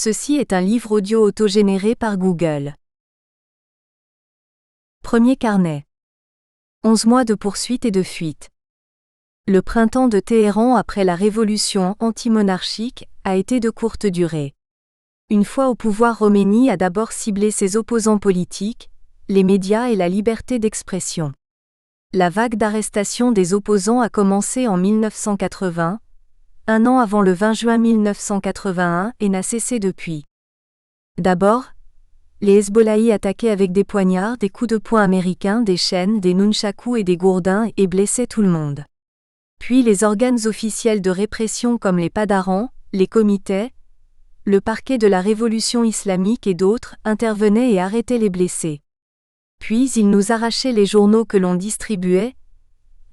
Ceci est un livre audio autogénéré par Google. Premier carnet. 11 mois de poursuite et de fuite. Le printemps de Téhéran après la révolution anti-monarchique a été de courte durée. Une fois au pouvoir, Khomeini a d'abord ciblé ses opposants politiques, les médias et la liberté d'expression. La vague d'arrestation des opposants a commencé en 1980, un an avant le 20 juin 1981, et n'a cessé depuis. D'abord, les Hezbollahi attaquaient avec des poignards, des coups de poing américains, des chaînes, des nunchakus et des gourdins et blessaient tout le monde. Puis les organes officiels de répression comme les padarans, les comités, le parquet de la révolution islamique et d'autres intervenaient et arrêtaient les blessés. Puis ils nous arrachaient les journaux que l'on distribuait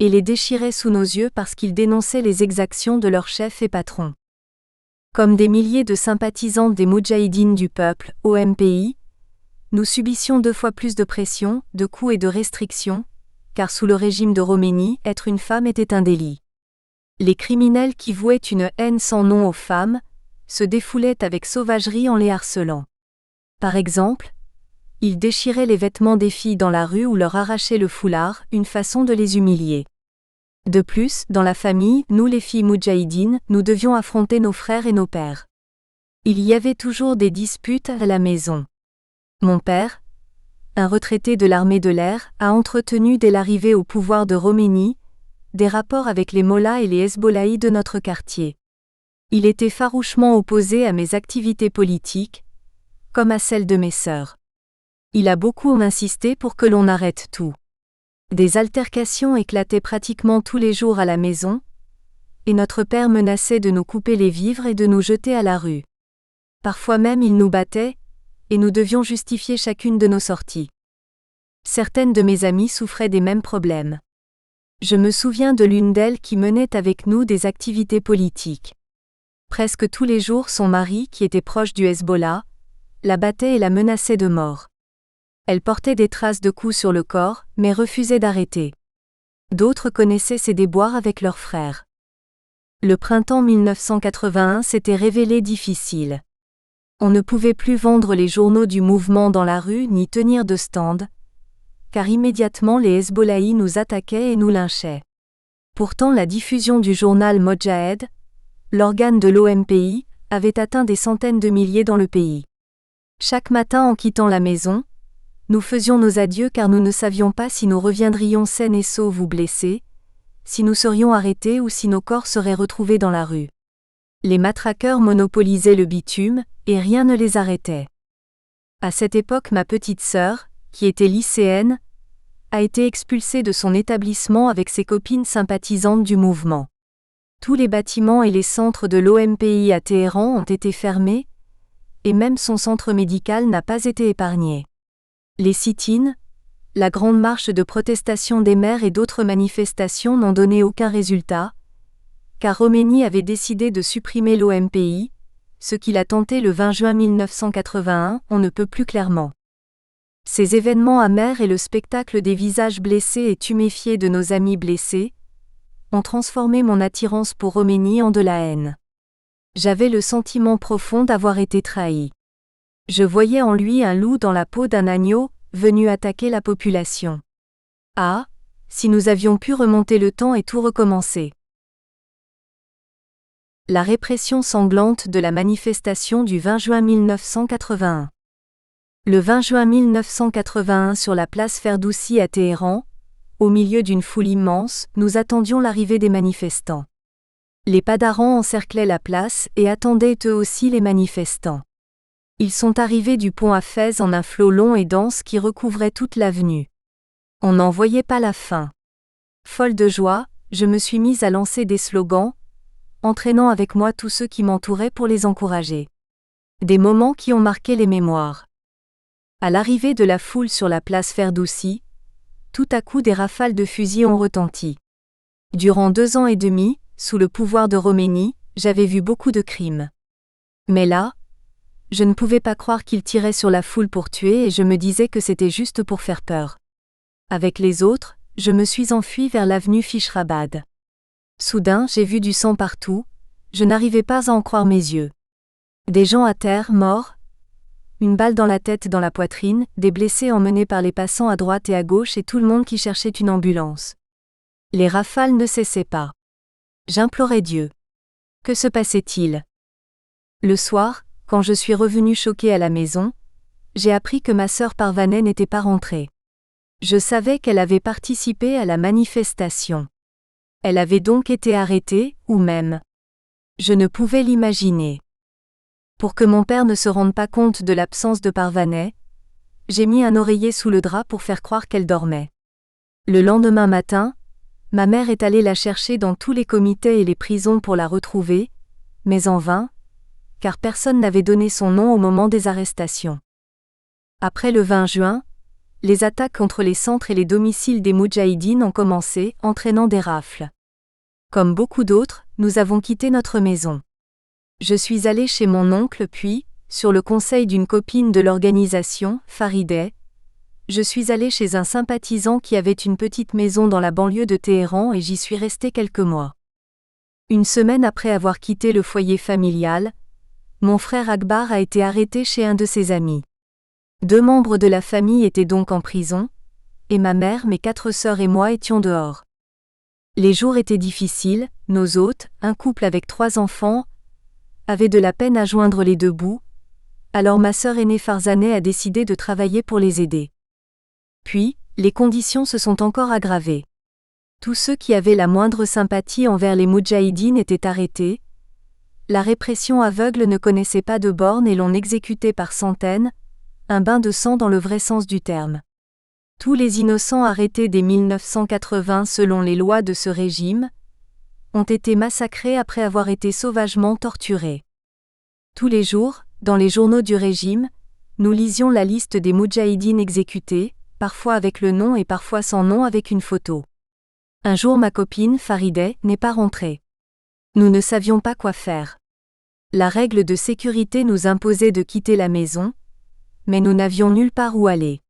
et les déchiraient sous nos yeux parce qu'ils dénonçaient les exactions de leurs chefs et patrons. Comme des milliers de sympathisantes des Moudjahidines du peuple, OMPI, nous subissions 2 fois plus de pression, de coups et de restrictions, car sous le régime de Khomeini, être une femme était un délit. Les criminels qui vouaient une haine sans nom aux femmes se défoulaient avec sauvagerie en les harcelant. Par exemple, ils déchiraient les vêtements des filles dans la rue ou leur arrachaient le foulard, une façon de les humilier. De plus, dans la famille, nous les filles moudjahidines, nous devions affronter nos frères et nos pères. Il y avait toujours des disputes à la maison. Mon père, un retraité de l'armée de l'air, a entretenu dès l'arrivée au pouvoir de Khomeini des rapports avec les mollahs et les Hezbollahi de notre quartier. Il était farouchement opposé à mes activités politiques, comme à celles de mes sœurs. Il a beaucoup insisté pour que l'on arrête tout. Des altercations éclataient pratiquement tous les jours à la maison, et notre père menaçait de nous couper les vivres et de nous jeter à la rue. Parfois même il nous battait, et nous devions justifier chacune de nos sorties. Certaines de mes amies souffraient des mêmes problèmes. Je me souviens de l'une d'elles qui menait avec nous des activités politiques. Presque tous les jours son mari, qui était proche du Hezbollah, la battait et la menaçait de mort. Elle portait des traces de coups sur le corps, mais refusait d'arrêter. D'autres connaissaient ses déboires avec leurs frères. Le printemps 1981 s'était révélé difficile. On ne pouvait plus vendre les journaux du mouvement dans la rue ni tenir de stand, car immédiatement les Hezbollahi nous attaquaient et nous lynchaient. Pourtant la diffusion du journal Mojahed, l'organe de l'OMPI, avait atteint des centaines de milliers dans le pays. Chaque matin en quittant la maison, nous faisions nos adieux car nous ne savions pas si nous reviendrions sains et saufs ou blessés, si nous serions arrêtés ou si nos corps seraient retrouvés dans la rue. Les matraqueurs monopolisaient le bitume, et rien ne les arrêtait. À cette époque, ma petite sœur, qui était lycéenne, a été expulsée de son établissement avec ses copines sympathisantes du mouvement. Tous les bâtiments et les centres de l'OMPI à Téhéran ont été fermés, et même son centre médical n'a pas été épargné. Les sit-ins, la grande marche de protestation des mères et d'autres manifestations n'ont donné aucun résultat, car Khomeini avait décidé de supprimer l'OMPI, ce qu'il a tenté le 20 juin 1981, on ne peut plus clairement. Ces événements amers et le spectacle des visages blessés et tuméfiés de nos amis blessés ont transformé mon attirance pour Khomeini en de la haine. J'avais le sentiment profond d'avoir été trahi. Je voyais en lui un loup dans la peau d'un agneau, venu attaquer la population. Ah, si nous avions pu remonter le temps et tout recommencer. La répression sanglante de la manifestation du 20 juin 1981. Le 20 juin 1981 sur la place Ferdoussi à Téhéran, au milieu d'une foule immense, nous attendions l'arrivée des manifestants. Les padarans encerclaient la place et attendaient eux aussi les manifestants. Ils sont arrivés du pont à Fès en un flot long et dense qui recouvrait toute l'avenue. On n'en voyait pas la fin. Folle de joie, je me suis mise à lancer des slogans, entraînant avec moi tous ceux qui m'entouraient pour les encourager. Des moments qui ont marqué les mémoires. À l'arrivée de la foule sur la place Ferdoussi, tout à coup des rafales de fusils ont retenti. Durant 2 ans et demi, sous le pouvoir de Khomeini, j'avais vu beaucoup de crimes. Mais là, je ne pouvais pas croire qu'ils tiraient sur la foule pour tuer et je me disais que c'était juste pour faire peur. Avec les autres, je me suis enfuie vers l'avenue Fishrabad. Soudain, j'ai vu du sang partout, je n'arrivais pas à en croire mes yeux. Des gens à terre, morts, une balle dans la tête, dans la poitrine, des blessés emmenés par les passants à droite et à gauche et tout le monde qui cherchait une ambulance. Les rafales ne cessaient pas. J'implorais Dieu. Que se passait-il? Le soir, quand je suis revenue choquée à la maison, j'ai appris que ma sœur Parvaneh n'était pas rentrée. Je savais qu'elle avait participé à la manifestation. Elle avait donc été arrêtée, ou même. Je ne pouvais l'imaginer. Pour que mon père ne se rende pas compte de l'absence de Parvaneh, j'ai mis un oreiller sous le drap pour faire croire qu'elle dormait. Le lendemain matin, ma mère est allée la chercher dans tous les comités et les prisons pour la retrouver, mais en vain, car personne n'avait donné son nom au moment des arrestations. Après le 20 juin, les attaques contre les centres et les domiciles des Moudjahidines ont commencé, entraînant des rafles. Comme beaucoup d'autres, nous avons quitté notre maison. Je suis allée chez mon oncle puis, sur le conseil d'une copine de l'organisation, Farideh, je suis allée chez un sympathisant qui avait une petite maison dans la banlieue de Téhéran et j'y suis restée quelques mois. Une semaine après avoir quitté le foyer familial, mon frère Akbar a été arrêté chez un de ses amis. 2 membres de la famille étaient donc en prison, et ma mère, mes 4 sœurs et moi étions dehors. Les jours étaient difficiles, nos hôtes, un couple avec 3 enfants, avaient de la peine à joindre les 2 bouts, alors ma sœur aînée Farzaneh a décidé de travailler pour les aider. Puis, les conditions se sont encore aggravées. Tous ceux qui avaient la moindre sympathie envers les Moudjahidines étaient arrêtés. La répression aveugle ne connaissait pas de bornes et l'on exécutait par centaines, un bain de sang dans le vrai sens du terme. Tous les innocents arrêtés dès 1980 selon les lois de ce régime, ont été massacrés après avoir été sauvagement torturés. Tous les jours, dans les journaux du régime, nous lisions la liste des Moudjahidines exécutés, parfois avec le nom et parfois sans nom avec une photo. Un jour ma copine, Farideh, n'est pas rentrée. Nous ne savions pas quoi faire. La règle de sécurité nous imposait de quitter la maison, mais nous n'avions nulle part où aller.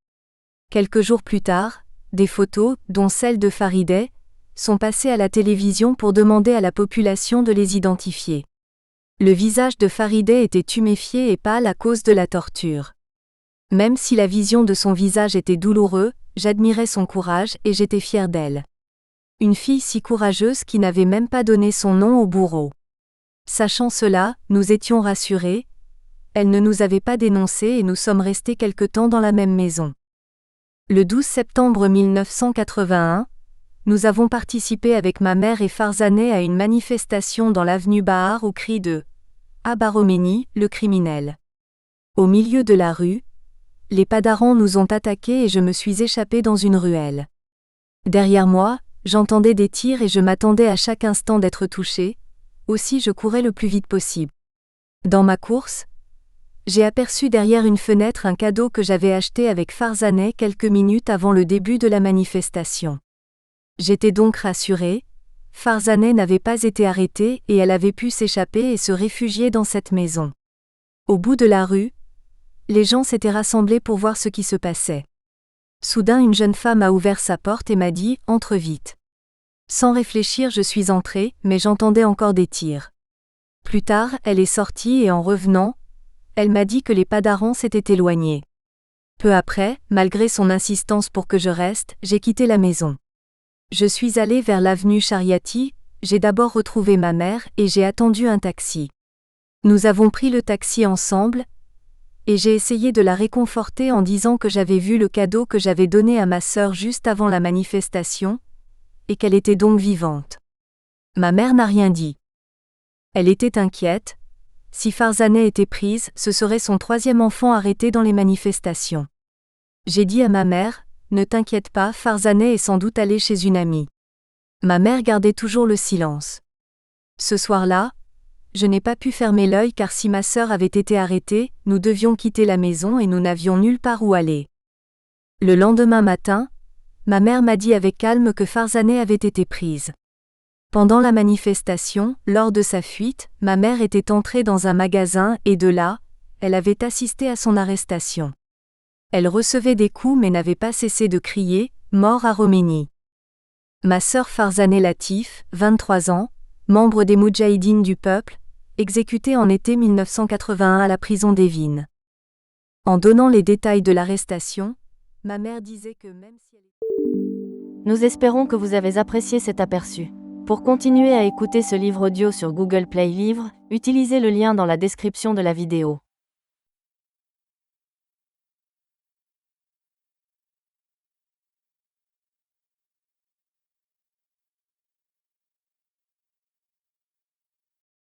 Quelques jours plus tard, des photos, dont celle de Farideh, sont passées à la télévision pour demander à la population de les identifier. Le visage de Farideh était tuméfié et pâle à cause de la torture. Même si la vision de son visage était douloureuse, j'admirais son courage et j'étais fière d'elle. Une fille si courageuse qui n'avait même pas donné son nom au bourreau. Sachant cela, nous étions rassurés. Elle ne nous avait pas dénoncés et nous sommes restés quelque temps dans la même maison. Le 12 septembre 1981, nous avons participé avec ma mère et Farzaneh à une manifestation dans l'avenue Bahar au cri de « Abba Khomeini, le criminel ». Au milieu de la rue, les padarans nous ont attaqués et je me suis échappée dans une ruelle. Derrière moi, j'entendais des tirs et je m'attendais à chaque instant d'être touchée, aussi je courais le plus vite possible. Dans ma course, j'ai aperçu derrière une fenêtre un cadeau que j'avais acheté avec Farzaneh quelques minutes avant le début de la manifestation. J'étais donc rassurée, Farzaneh n'avait pas été arrêtée et elle avait pu s'échapper et se réfugier dans cette maison. Au bout de la rue, les gens s'étaient rassemblés pour voir ce qui se passait. Soudain une jeune femme a ouvert sa porte et m'a dit « Entre vite ». Sans réfléchir je suis entrée, mais j'entendais encore des tirs. Plus tard, elle est sortie et en revenant, elle m'a dit que les padarans s'étaient éloignés. Peu après, malgré son insistance pour que je reste, j'ai quitté la maison. Je suis allée vers l'avenue Chariati, j'ai d'abord retrouvé ma mère et j'ai attendu un taxi. Nous avons pris le taxi ensemble, et j'ai essayé de la réconforter en disant que j'avais vu le cadeau que j'avais donné à ma sœur juste avant la manifestation, et qu'elle était donc vivante. Ma mère n'a rien dit. Elle était inquiète. Si Farzaneh était prise, ce serait son 3e enfant arrêté dans les manifestations. J'ai dit à ma mère, « Ne t'inquiète pas, Farzaneh est sans doute allée chez une amie. » Ma mère gardait toujours le silence. Ce soir-là, je n'ai pas pu fermer l'œil car si ma sœur avait été arrêtée, nous devions quitter la maison et nous n'avions nulle part où aller. Le lendemain matin, ma mère m'a dit avec calme que Farzaneh avait été prise. Pendant la manifestation, lors de sa fuite, ma mère était entrée dans un magasin et de là, elle avait assisté à son arrestation. Elle recevait des coups mais n'avait pas cessé de crier « Mort à Khomeini ». Ma sœur Farzaneh Latif, 23 ans, membre des Moudjahidines du peuple, exécuté en été 1981 à la prison d'Evin. En donnant les détails de l'arrestation, ma mère disait que même si elle... Nous espérons que vous avez apprécié cet aperçu. Pour continuer à écouter ce livre audio sur Google Play Livres, utilisez le lien dans la description de la vidéo.